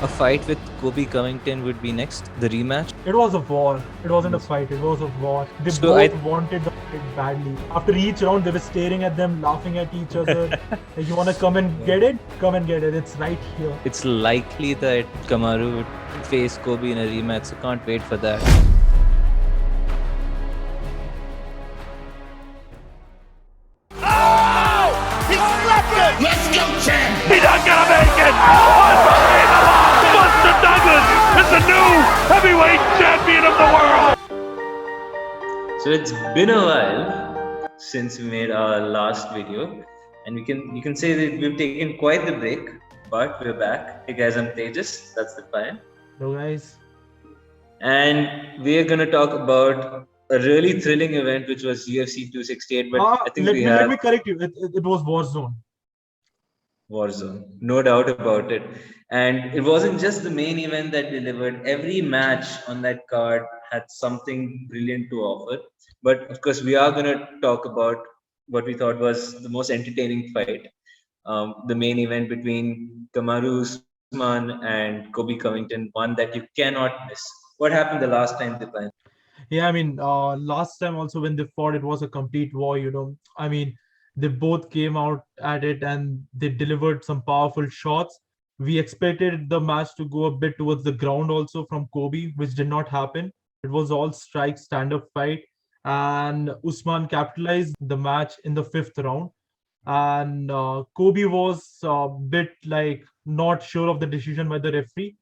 a fight with Kobe Covington would be next, the rematch. It was a war. It wasn't a Yes. fight. It was a war. They So both wanted the fight badly. After each round, they were staring at them, laughing at each other. Like, you want to come and get it? Come and get it. It's right here. it's likely that Kamaru would face Kobe in a rematch, so can't wait for that. He slapped it! Let's go, champ! He's not gonna make it! Unbelievable! Buster Douglas is the new heavyweight champion of the world! So it's been a while since we made our last video, and you can say that we've taken quite the break, but we're back. Hey guys, I'm Tejas. That's the fine. Hello, guys. And we're gonna talk about a really thrilling event, which was UFC 268. But I think let me correct you. It was Warzone. Warzone, no doubt about it. And it wasn't just the main event that delivered. Every match on that card had something brilliant to offer. But of course, we are going to talk about what we thought was the most entertaining fight. The main event between Kamaru Usman and Kobe Covington, one that you cannot miss. What happened the last time, Dipan? Yeah, I mean, last time also when they fought, it was a complete war, I mean, they both came out at it and they delivered some powerful shots. We expected the match to go a bit towards the ground also from Kobe, which did not happen. It was all strike stand-up fight, and Usman capitalized the match in the fifth round. And Kobe was a bit like not sure of the decision by the referee,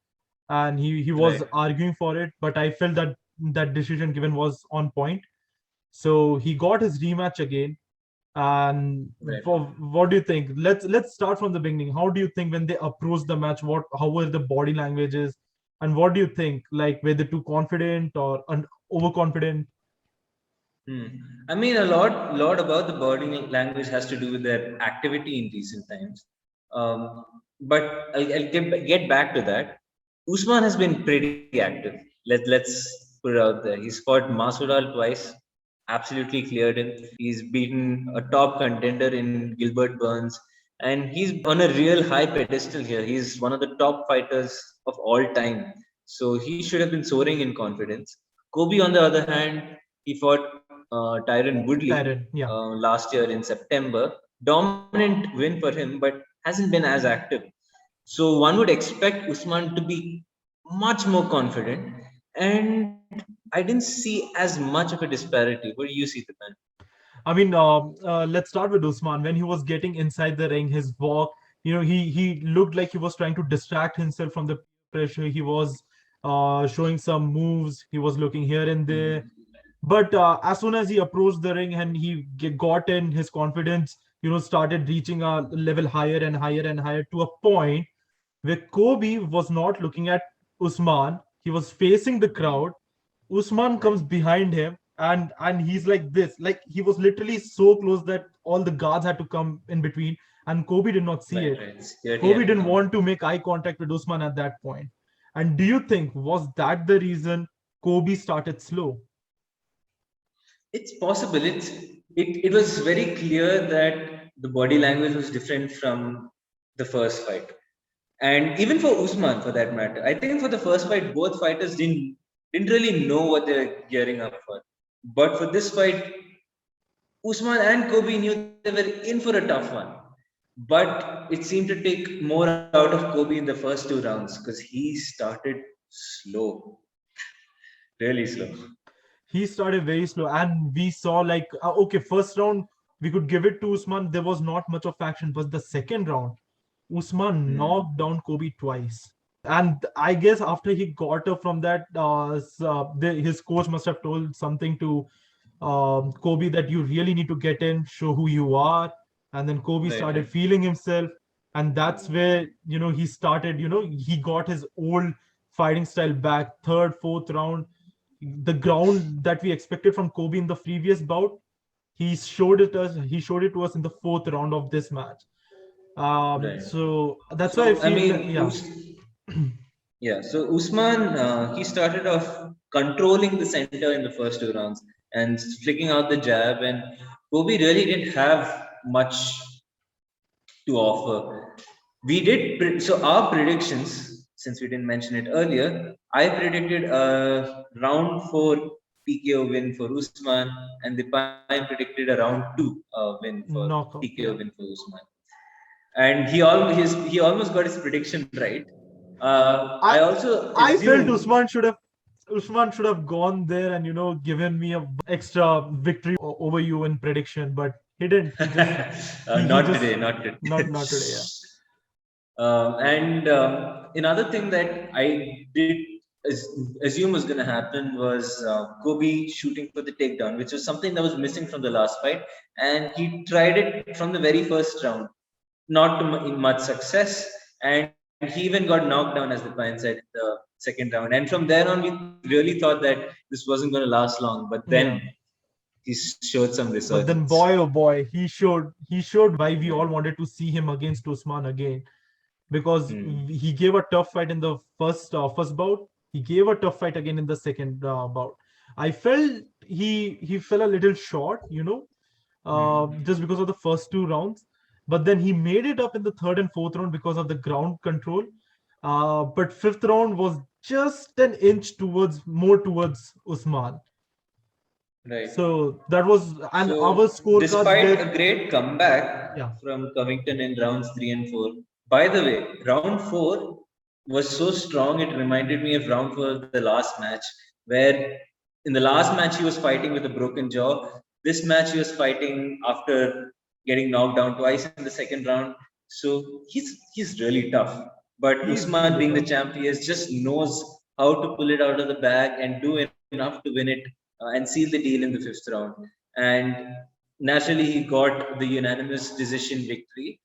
and he was Right. arguing for it, but I felt that that decision given was on point. So he got his rematch again. And Right. for what do you think? Let's start from the beginning. How do you think when they approached the match? How were the body languages, and what do you think? Like, were they too confident or overconfident? I mean, a lot about the body language has to do with their activity in recent times. But I'll get back to that. Usman has been pretty active. Let's put it out there. He's fought Masvidal twice, absolutely cleared him. He's beaten a top contender in Gilbert Burns, and he's on a real high pedestal here. He's one of the top fighters of all time, so he should have been soaring in confidence. Kobe, on the other hand, he fought Tyron Woodley Tyron, yeah. last year in September. Dominant win for him, but hasn't been as active. So one would expect Usman to be much more confident, and I didn't see as much of a disparity. What do you see, Dipan? I mean, let's start with Usman. When he was getting inside the ring, his walk, he looked like he was trying to distract himself from the pressure. He was showing some moves. He was looking here and there. But as soon as he approached the ring and he got in, his confidence, started reaching a level higher and higher and higher, to a point where Kobe was not looking at Usman. He was facing the crowd. Usman comes behind him, and he's like this. Like, he was literally so close that all the guards had to come in between, and Kobe did not see Right, it. right. Security Kobe had to didn't come. want to make eye contact with Usman at that point. And do you think was that the reason Kobe started slow? It's possible. It was very clear that the body language was different from the first fight, and even for Usman, for that matter. I think for the first fight, both fighters didn't really know what they were gearing up for. But for this fight, Usman and Kobe knew they were in for a tough one. But it seemed to take more out of Kobe in the first two rounds because he started slow, really slow. He started very slow, and we saw like, okay, first round we could give it to Usman. There was not much of action, but the second round, Usman knocked down Kobe twice. And I guess after he got up from that, his coach must have told something to Kobe, that you really need to get in, show who you are. And then Kobe Right, started right. feeling himself, and that's where he started. He got his old fighting style back. Third, fourth round, the ground that we expected from Kobe in the previous bout, he showed it us. He showed it to us in the fourth round of this match. Right. So that's why I So I feel that, mean, yeah. yeah. So Usman, he started off controlling the center in the first two rounds and flicking out the jab, and Kobe really didn't have much to offer. We did so our predictions since we didn't mention it earlier, I predicted a round 4 TKO win for Usman, and Deepan predicted a round 2 win for Knockout. TKO Yeah. win for Usman. And he almost got his prediction right. I also I felt assumed Usman should have gone there and given me a extra victory over you in prediction, but he didn't. He just not just today, not today. not today. Yeah. And another thing that I did assume was going to happen was Kobe shooting for the takedown, which was something that was missing from the last fight, and he tried it from the very first round, not to much success, and he even got knocked down, as the client said, in the second round. And from there on, we really thought that this wasn't going to last long, but then he showed some resurgence. But then, boy, oh boy, he showed why we all wanted to see him against Usman again, because he gave a tough fight in the first bout. He gave a tough fight again in the second bout. I felt he fell a little short, just because of the first 2 rounds. But then he made it up in the third and fourth round because of the ground control. But fifth round was just an inch more towards Usman. Right. So that was, and So, our scorecard. despite a great comeback from Covington in rounds 3 and 4. By the way, round 4 was so strong, it reminded me of round 4 of the last match, where in the last match he was fighting with a broken jaw. This match he was fighting after getting knocked down twice in the second round. So he's really tough. But Usman, being the champ, he just knows how to pull it out of the bag and do enough to win it and seal the deal in the 5th round. And naturally, he got the unanimous decision victory.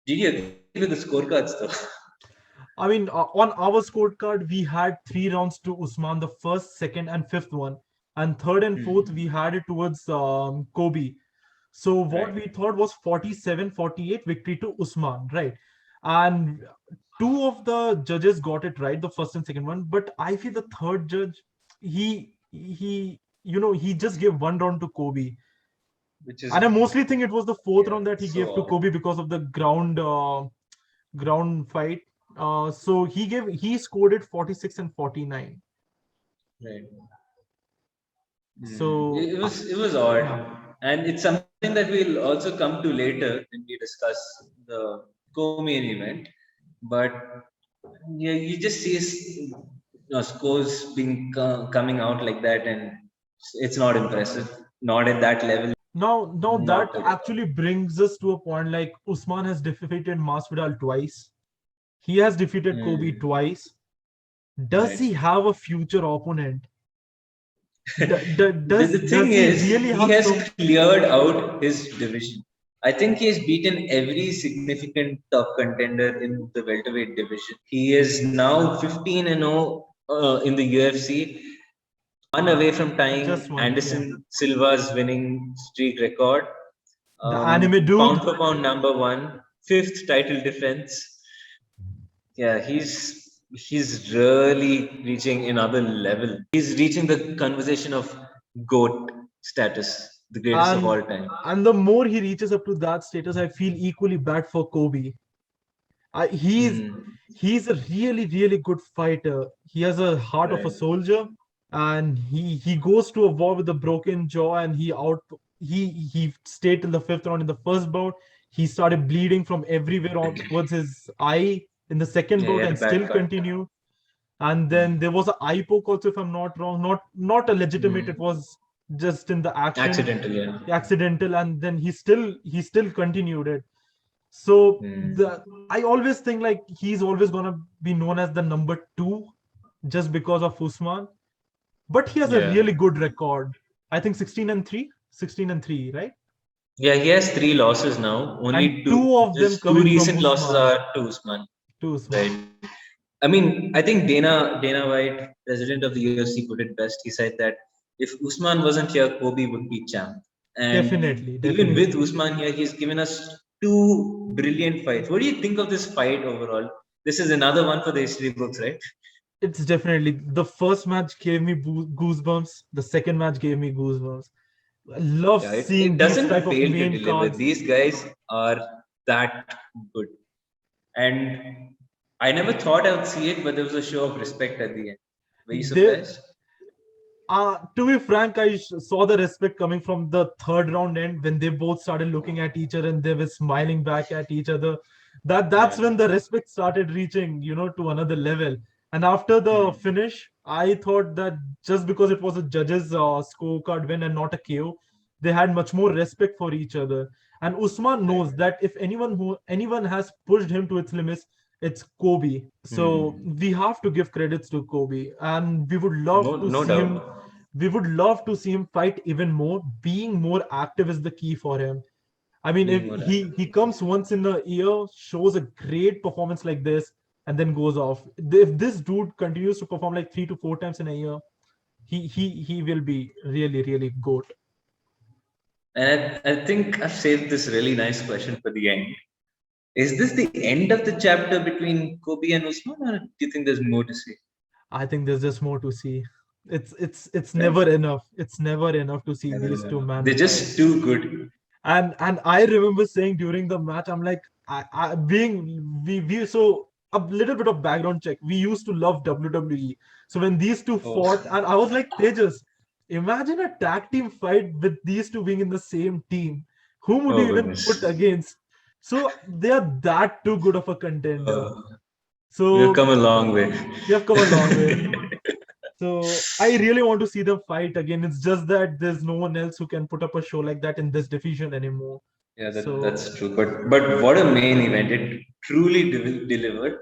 Did you agree with the scorecards, though? I mean, on our scorecard, we had 3 rounds to Usman, the first, second, and fifth one. And third and fourth, we had it towards Kobe. So what we thought was 47-48 victory to Usman, right? And 2 of the judges got it right, the first and second one. But I feel the third judge, he just gave 1 round to Kobe. And I mostly think it was the 4th round that he gave to Kobe because of the ground fight. So he scored it 46 and 49. Right. So it was odd, and it's something that we'll also come to later when we discuss the co-main event. But you just see scores being coming out like that, and it's not impressive, not at that level. Now that actually brings us to a point, like Usman has defeated Masvidal twice. He has defeated Kobe twice. Does he have a future opponent? The thing is, he has cleared out his division. I think he has beaten every significant top contender in the welterweight division. He is now 15-0 in the UFC, 1 away from tying Anderson Silva's winning streak record. The anime dude. Pound for pound number 1, 5th title defense. Yeah, he's really reaching another level. He's reaching the conversation of GOAT status, the greatest of all time. And the more he reaches up to that status, I feel equally bad for Kobe. He's a really, really good fighter. He has a heart of a soldier, and he goes to a war with a broken jaw, and he stayed till the 5th round in the first bout. He started bleeding from everywhere towards his eye in the second bout, and still continued. And then there was an eye poke also, if I'm not wrong. Not a legitimate. It was just in the action. Accidental, and then he still continued it. So I always think like he's always gonna be known as the number 2, just because of Usman. But he has a really good record. I think 16-3, right? Yeah, he has 3 losses now. Only 2 of them coming 2 recent from losses are to Usman. Right. I mean, I think Dana White, president of the UFC, put it best. He said that if Usman wasn't here, Kobe would be champ. And definitely. Even with Usman here, he's given us 2 brilliant fights. What do you think of this fight overall? This is another one for the history books, right? It's definitely, the first match gave me goosebumps. The second match gave me goosebumps. I love seeing these type of main cards. These guys are that good. And I never thought I would see it, but there was a show of respect at the end. Were you They, surprised? to be frank, I saw the respect coming from the third round end when they both started looking at each other and they were smiling back at each other. That's Yeah. when the respect started reaching, to another level. And after the Hmm. finish, I thought that just because it was a judge's scorecard win and not a KO, they had much more respect for each other. And Usman knows that if anyone has pushed him to its limits, it's Kobe. So Hmm. we have to give credits to Kobe, and No, no doubt. we would love to see him fight even more. Being more active is the key for him. I mean, if Being more he active. comes once in a year, shows a great performance like this, and then goes off. If this dude continues to perform like 3 to 4 times in a year, he will be really really good. And I think I've saved this really nice question for the end. Is this the end of the chapter between Kobe and Usman, or do you think there's more to say? I think there's just more to see. It's Right? never enough. It's never enough to see Never these two enough. men They're fight. just too good. And I remember saying during the match, I'm like, I being we so a little bit of background check. We used to love WWE. So when these two Oh, fought, and I was like, Tejas, imagine a tag team fight with these two being in the same team. Whom would oh you even put goodness. against? So they are that too good of a contender. Uh, we've So come a long way. we have come a long way. So I really want to see them fight again. It's just that there's no one else who can put up a show like that in this division anymore. Yeah, that's So true. But what a main event! It truly delivered.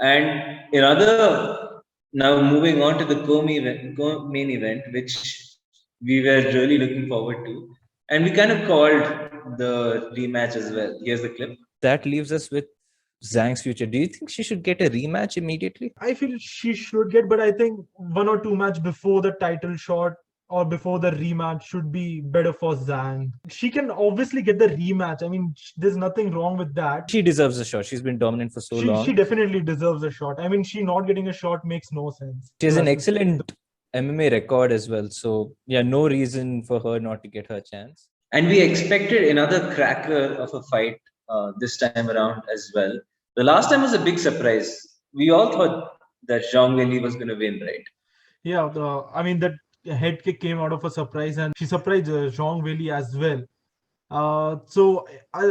And another now moving on to the main event, which we were really looking forward to, and we kind of called the rematch as well. Here's the clip. That leaves us with Zhang's future. Do you think she should get a rematch immediately? I feel she should get, but I think 1 or 2 match before the title shot or before the rematch should be better for Zhang. She can obviously get the rematch. I mean, there's nothing wrong with that. She deserves a shot. She's been dominant for so She long. definitely deserves a shot. I mean, she not getting a shot makes no sense. She has an Plus, excellent MMA record as well. So yeah, no reason for her not to get her chance. And we expected another cracker of a fight this time around as well. The last time was a big surprise. We all thought that Zhang Weili was going to win, right? yeah, I mean that head kick came out of a surprise, and she surprised Zhang Weili as well. So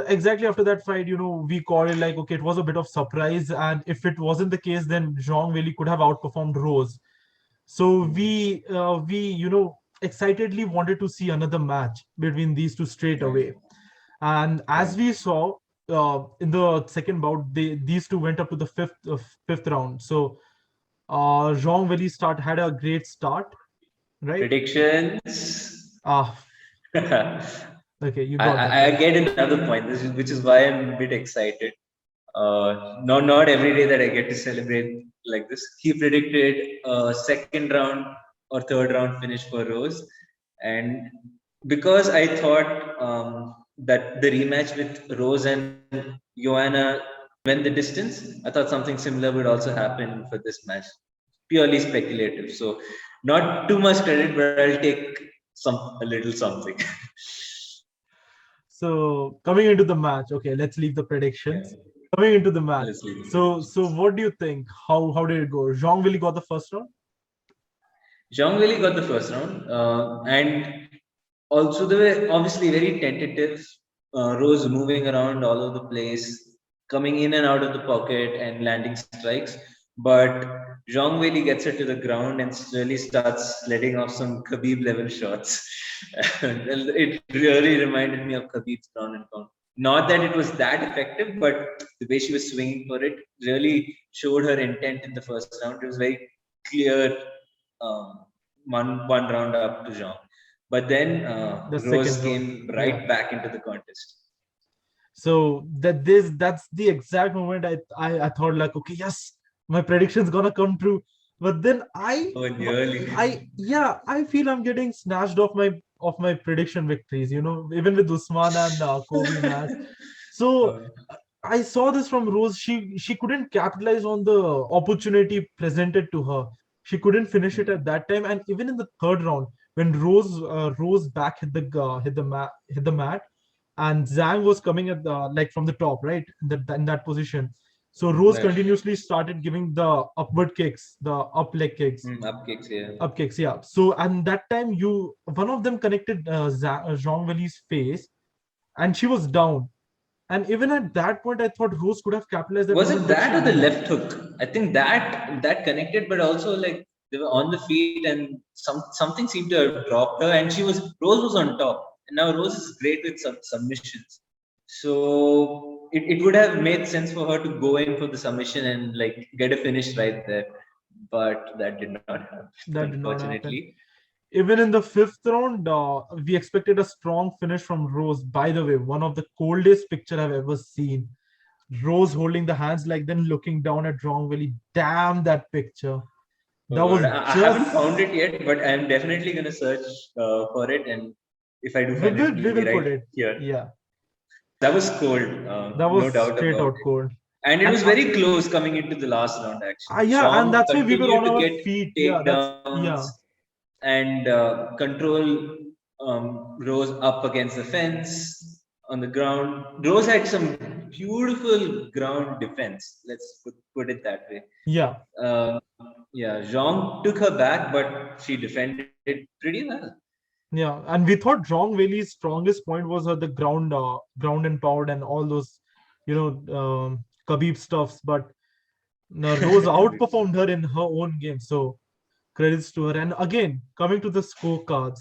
exactly after that fight, we called it like, okay, it was a bit of surprise, and if it wasn't the case, then Zhang Weili could have outperformed Rose. So we excitedly wanted to see another match between these two straight away. And as we saw in the second bout, these two went up to the fifth round. So Zhang Weili had a great start, right? Predictions. Ah, I, okay, you I got that. I get another point, which is why I'm a bit excited. Not every day that I get to celebrate like this. He predicted a second round or third round finish for Rose, and because I thought that the rematch with Rose and Joanna went the distance, I thought something similar would also happen for this match. Purely speculative, so not too much credit, but I'll take a little something. So coming into the match, okay, let's leave the predictions. Yeah, Coming into the match. let's leave it. So what do you think? How did it go? Zhang Weili got the first round? Zhang Weili got the first round, and also they were obviously very tentative. Rose moving around all over the place, coming in and out of the pocket and landing strikes. But Zhang Weili gets her to the ground and slowly starts letting off some Khabib level shots. It really reminded me of Khabib's ground and pound. Not that it was that effective, but the way she was swinging for it really showed her intent in the first round. It was very clear, um, one round up to Zhang. But then The Rose second round. came right Yeah. back into the contest. So that's the exact moment I thought like, okay, yes, my prediction's gonna come true. But then Oh, nearly. I feel I'm getting snatched off my prediction victories, even with Usman and Kobe match. So I saw this from Rose. She couldn't capitalize on the opportunity presented to her. She couldn't finish it at that time, and even in the third round, when Rose back hit the mat, and Zhang was coming at the like from the top, right, in that position. So Rose Right. continuously started giving the upward kicks, the up leg kicks, Up kicks, yeah. up kicks. Yeah. So and that time one of them connected Zhang Wei's face, and she was down. And even at that point, I thought Rose could have capitalized that Was moment, it but she that or the didn't. left hook? I think that connected, but also like they were on the feet and something seemed to have dropped her, and Rose was on top. And now Rose is great with submissions. So it would have made sense for her to go in for the submission and like get a finish right there. But that did not happen, That did not happen. unfortunately. Even in the fifth round, we expected a strong finish from Rose. By the way, one of the coldest picture I've ever seen. Rose holding the hands like then looking down at Zhang Wei. Damn that picture. That Oh, was God. I just. haven't found it yet, but I'm definitely gonna search for it, and if I do We find will, it, we it'll be will put right it. here. Yeah, That was cold, that no was doubt straight about out it. cold. And it And was very close coming into the last round, actually. yeah, and Zhang that's why we were continued on to our get feet. Yeah, takedowns and control Rose up against the fence on the ground. Rose had some beautiful ground defense. Let's put it that way. yeah. Yeah, Zhang took her back, but she defended it pretty well. Yeah, and we thought Zhang Wei's strongest point was the ground and pound and all those, Khabib stuffs. But no, Rose outperformed her in her own game. So credits to her. And again, coming to the scorecards,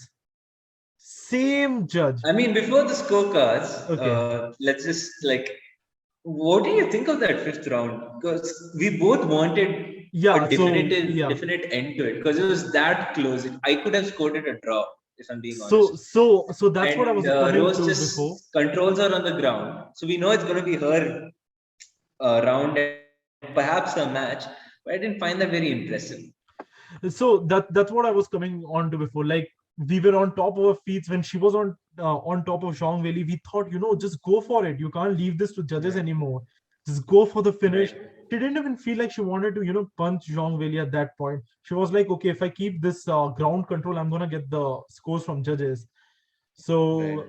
same judge. I mean, before the scorecards, let's just what do you think of that fifth round? Because we both wanted a definite end to it because it was that close. I could have scored it a draw if I'm being honest. So that's what I And was coming Rose to just before. controls her on the ground, so we know it's going to be her round and perhaps her match. But I didn't find that very impressive. So that's what I was coming on to before. Like we were on top of our feet when she was on top of Zhang Wei. We thought, just go for it. You can't leave this to judges anymore. Just go for the finish. Right. She didn't even feel like she wanted to, punch Zhang Wei at that point. She was like, okay, if I keep this ground control, I'm gonna get the scores from judges. So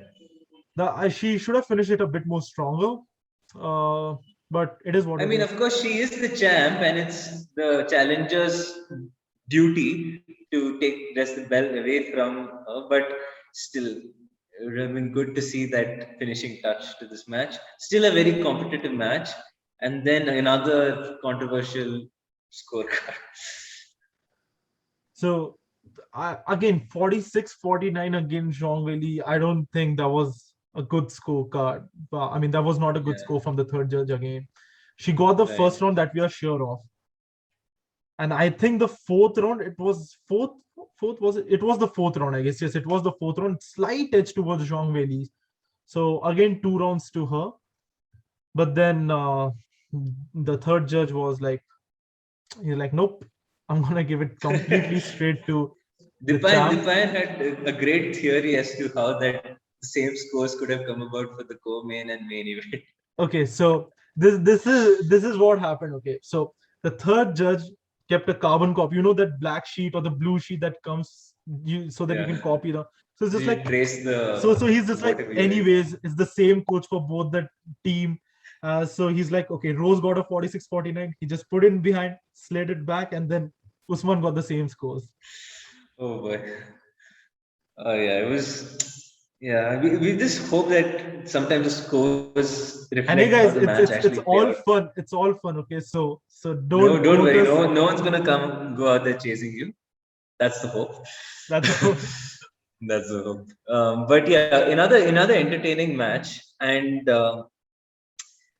she should have finished it a bit more stronger. But it is what I mean, of course, she is the champ, and it's the challenger's duty to take the belt away from her. But still, it would have been good to see that finishing touch to this match. Still a very competitive match, and then another controversial scorecard. So again, 46-49 against Zhang Wei. I don't think that was a good scorecard. But I mean, that was not a good score from the third judge again. She got the first round that we are sure of. And I think the fourth round, it was the fourth round, I guess. Yes, it was the fourth round. Slight edge towards Zhang Wei. So again, 2 rounds to her. But then the third judge was like, he's like, nope, I'm gonna give it completely straight to Dipayan had a great theory as to how that same scores could have come about for the co-main and main event. Okay, so this is what happened. Okay, so the third judge kept a carbon copy, that black sheet or the blue sheet that comes so that you can copy the. So it's just like trace the. So he's just like, anyways, it's the same coach for both the team. So he's like, okay, Rose got a 46-49. He just put it behind, slid it back, and then Usman got the same scores. Oh boy. Oh yeah, it was. Yeah, we just hope that sometimes the scores reflect. And hey guys, how the match it's all out. fun. It's all fun. Okay, so don't worry. No one's gonna go out there chasing you. That's the hope. That's the hope. That's the hope. But yeah, another entertaining match, and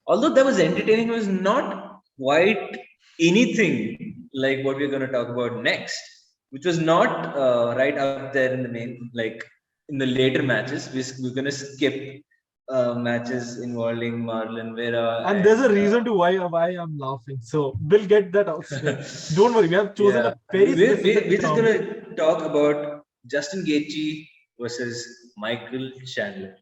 although that was entertaining, it was not quite anything like what we're going to talk about next, which was not right up there in the main, like in the later matches. We're going to skip matches involving Marlon Vera. And there's a reason to why I'm laughing. So we'll get that out straight. Don't worry, we have chosen a very specific We're just going to talk about Justin Gaethje versus Michael Chandler.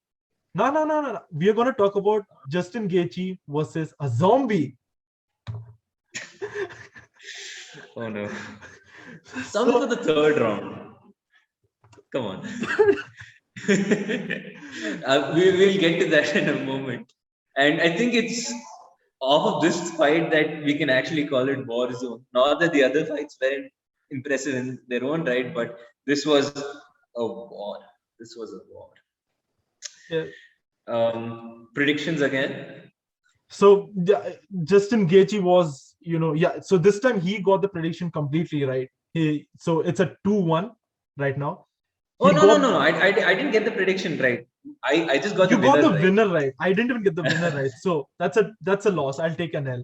No. We are going to talk about Justin Gaethje versus a zombie. Oh no. Something for the third round. Come on. We will get to that in a moment. And I think it's off of this fight that we can actually call it war zone. Not that the other fights weren't impressive in their own right, but this was a war. This was a war. Yeah. Predictions again. So Justin Gaethje was, so this time he got the prediction completely right. So it's a 2-1 right now. Oh, no. I didn't get the prediction right. I just got You the got winner the right. winner right. I didn't even get the winner right. So that's a loss. I'll take an L.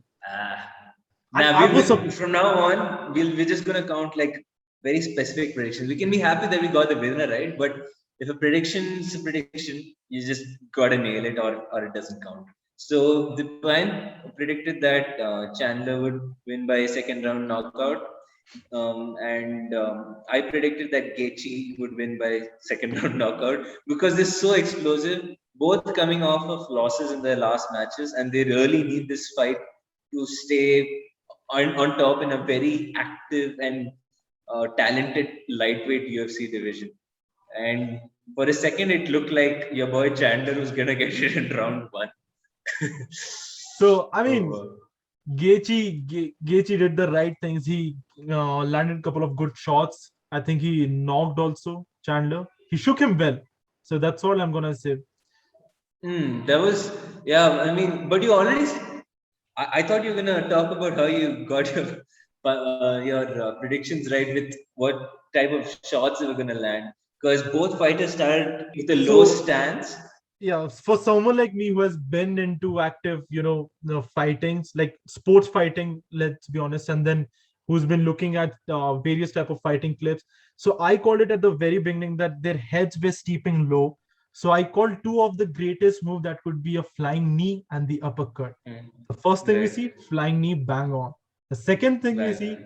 From now on, we're just gonna count like very specific predictions. We can be happy that we got the winner right, but if a prediction's a prediction, you just gotta nail it or it doesn't count. So the plan predicted that Chandler would win by second round knockout. I predicted that Gaethje would win by second round knockout because they're so explosive, both coming off of losses in their last matches, and they really need this fight to stay on top in a very active and talented lightweight UFC division. And for a second, it looked like your boy Chandler was gonna get it in round 1. So I mean, Gaethje did the right things. He landed a couple of good shots. I think he knocked also Chandler. He shook him well. So that's all I'm gonna say. That was I mean, but you already. I thought you were gonna talk about how you got your predictions right with what type of shots they were gonna land, because both fighters started with a low stance. Yeah, for someone like me who has been into active, fightings, like sports fighting, let's be honest, and then who's been looking at various type of fighting clips. So I called it at the very beginning that their heads were steeping low. So I called two of the greatest move that could be a flying knee and the uppercut. The first thing we see, flying knee, bang on. The second thing we see,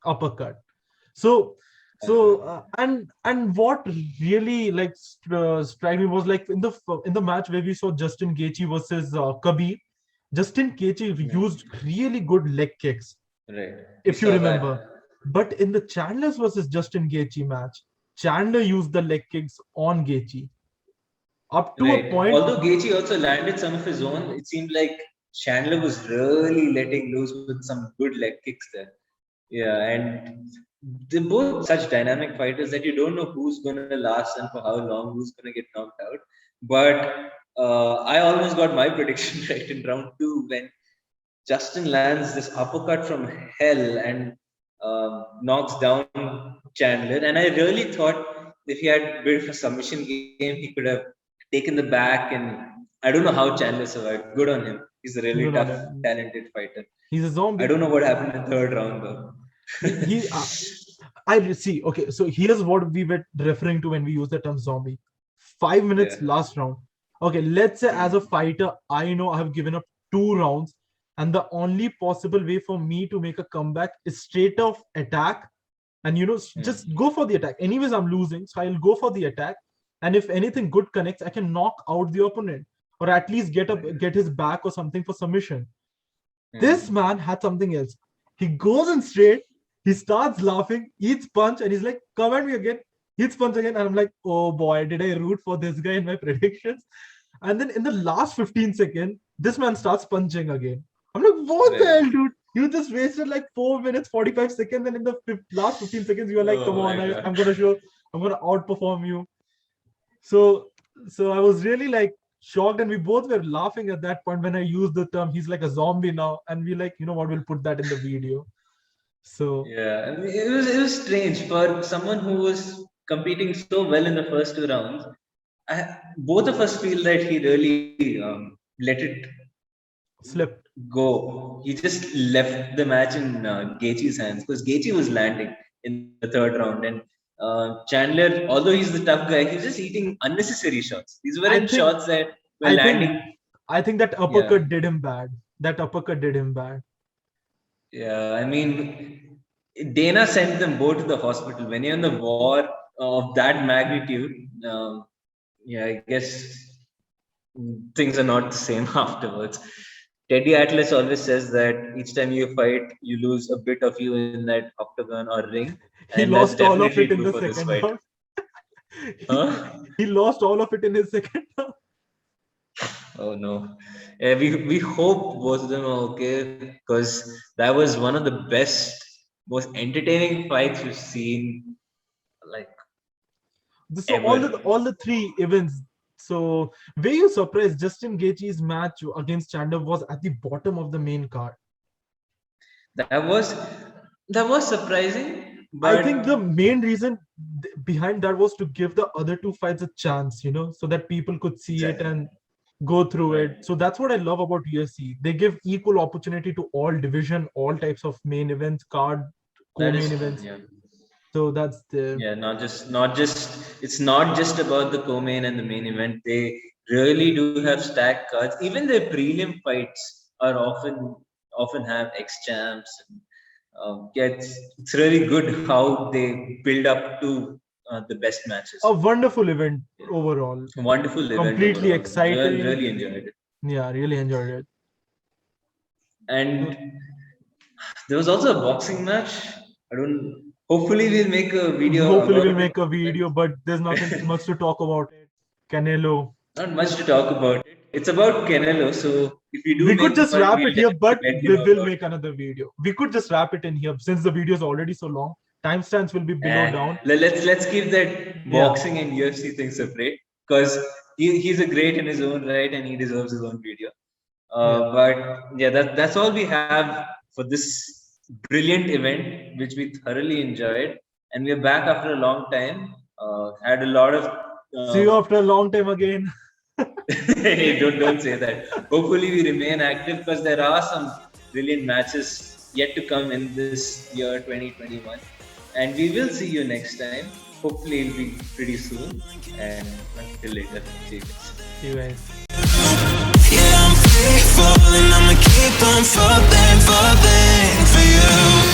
uppercut. So and what really like struck me was like in the match where we saw Justin Gaethje versus Khabib. Justin Gaethje used really good leg kicks, right? If you remember. But in the Chandler versus Justin Gaethje match, Chandler used the leg kicks on Gaethje up to a point. Although Gaethje also landed some of his own, it seemed like Chandler was really letting loose with some good leg kicks there. Yeah, and they're both such dynamic fighters that you don't know who's going to last and for how long, who's going to get knocked out. But I almost got my prediction right in round 2 when Justin lands this uppercut from hell and knocks down Chandler. And I really thought if he had built a submission game, he could have taken the back. And I don't know how Chandler survived. Good on him. He's a really tough, talented fighter. He's a zombie. I don't know what happened in the third round though. I see. Okay, so here's what we were referring to when we use the term zombie. 5 minutes last round. Okay, let's say as a fighter, I know I have given up 2 rounds, and the only possible way for me to make a comeback is straight off attack, and just go for the attack. Anyways, I'm losing, so I'll go for the attack, and if anything good connects, I can knock out the opponent, or at least get his back or something for submission. This man had something else. He goes in straight. He starts laughing, eats punch, and he's like, come at me again. Eats punch again. And I'm like, oh boy, did I root for this guy in my predictions? And then in the last 15 seconds, this man starts punching again. I'm like, what the hell, dude? You just wasted like 4 minutes, 45 seconds. And in the last 15 seconds, you are like, come on, I'm going to outperform you. So I was really like shocked. And we both were laughing at that point when I used the term, he's like a zombie now. And we like, what, we'll put that in the video. So yeah, I mean, it was strange for someone who was competing so well in the first 2 rounds. Both of us feel that he really let it slip go. He just left the match in Gaethje's hands because Gaethje was landing in the 3rd round, and Chandler, although he's the tough guy, he's just eating unnecessary shots. These weren't shots that were landing. I think that uppercut did him bad. That uppercut did him bad. Yeah, I mean, Dana sent them both to the hospital. When you're in the war of that magnitude, I guess things are not the same afterwards. Teddy Atlas always says that each time you fight, you lose a bit of you in that octagon or ring. He lost all of it in the second round. He lost all of it in his second round. Oh no. We hope both of them are okay, because that was one of the best, most entertaining fights we've seen, like, So ever. all the three events. So were you surprised Justin Gaethje's match against Chandler was at the bottom of the main card? That was surprising, I think the but main reason behind that was to give the other two fights a chance, so that people could see it exactly. and go through Right. it. So that's what I love about UFC. They give equal opportunity to all division, all types of main events, card, That is co-main true. events. Yeah. So that's the Yeah, not just it's not just about the co-main and the main event. They really do have stacked cards. Even their prelim fights are often have ex-champs. And, yeah, it's really good how they build up to the best matches. a wonderful event overall. Wonderful event Completely overall. exciting. Really enjoyed it. Yeah, really enjoyed it. And there was also a boxing match. I don't. Hopefully, we'll make a video Hopefully, we'll about make a video, but there's nothing much to talk about it. Canelo. Not much to talk about it. It's about Canelo, so if we do We make could the just fight, wrap we'll it here, but definitely let you we know will about make another video. We could just wrap it in here since the video is already so long. Timestamps will be it. below And down. let's keep that Yeah. boxing and UFC thing separate, because he's a great in his own right and he deserves his own video. But yeah, that's all we have for this brilliant event, which we thoroughly enjoyed, and we're back after a long time. Had a lot of See you after a long time again. Hey, don't say that. Hopefully, we remain active, because there are some brilliant matches yet to come in this year 2021, and we will see you next time. Hopefully, it'll be pretty soon. And until later, see you guys. See you guys. Yeah, I'm free falling, I'ma keep on falling for you.